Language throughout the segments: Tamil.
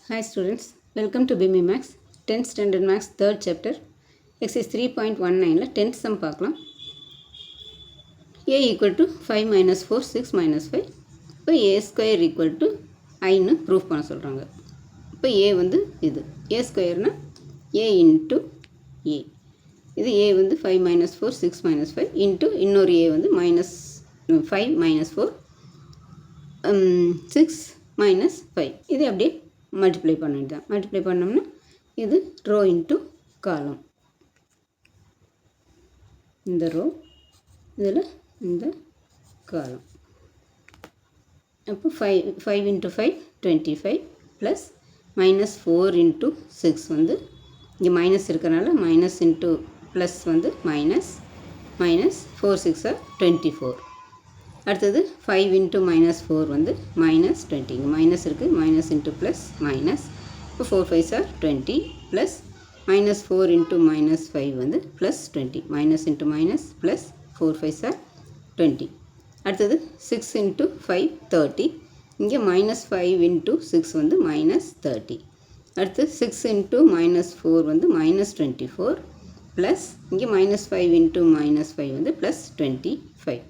Hi students, welcome to BME Max 10th Standard Max 3rd Chapter Exercise 3.19 10th sum பார்க்கலாம். A equal to 5 minus 4 6 minus 5 இப்போ A square equal to iன்னு ப்ரூஃப் பண்ண சொல்கிறாங்க. இப்போ A வந்து இது A squareனா A into A இது A வந்து 5 minus 4 6 minus 5 into இன்னொரு A வந்து minus 5 minus 4 6 minus 5 இது அப்படியே மல்டிப்ளை பண்ணிட்டு மல்டிப்ளை பண்ணோம்னா இது ரோ இன்ட்டு காலம், இந்த ரோ இதில் இந்த காலம். அப்போ 5 இன்ட்டு 5 25 ப்ளஸ் மைனஸ் 4 இன்ட்டு 6 வந்து இங்கே மைனஸ் இருக்கிறனால மைனஸ் இன்ட்டு ப்ளஸ் வந்து மைனஸ் 4 6 24. அடுத்தது 5 இன்ட்டு மைனஸ் 4 வந்து மைனஸ் 20, இங்கே மைனஸ் இருக்குது, மைனஸ் இன்ட்டு ப்ளஸ் மைனஸ், இப்போ 4 5 20 ப்ளஸ் மைனஸ் 4 இன்ட்டு மைனஸ் 5 வந்து plus 20, minus into minus plus 4 5 20. அடுத்தது 6 இன்ட்டு 5 30, இங்கே மைனஸ் 5 இன்ட்டு 6 வந்து மைனஸ் 30. அடுத்து 6 இன்ட்டு மைனஸ் 4 வந்து மைனஸ் 24 ப்ளஸ் இங்கே மைனஸ் 5 இன்ட்டு மைனஸ் 5 வந்து ப்ளஸ் 25.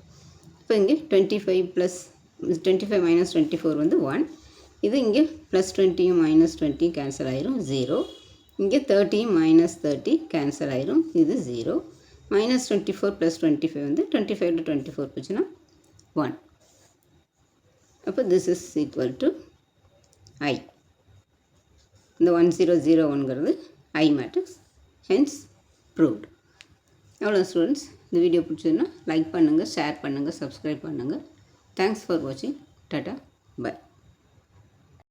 இப்போ இங்கே 25 ப்ளஸ் 25 மைனஸ் 24 வந்து 1, இது இங்கே ப்ளஸ் 20யும் மைனஸ் 20 கேன்சல் ஆயிரும் 0, இங்கே 30யும் மைனஸ் 30 கேன்சல் ஆயிரும், இது 0, மைனஸ் 24 ப்ளஸ் 25 வந்து 25 to 24 போச்சுன்னா 1. அப்போ this is equal to I. இந்த 1001ங்கிறது I மேட்ரிக்ஸ், ஹென்ஸ் ப்ரூவ்ட். எவ்வளோ ஸ்டூடெண்ட்ஸ், இந்த வீடியோ பிடிச்சதுன்னா லைக் பண்ணுங்கள், ஷேர் பண்ணுங்கள், சப்ஸ்கிரைப் பண்ணுங்கள். தேங்க்ஸ் ஃபார் வாட்சிங். Tata, by.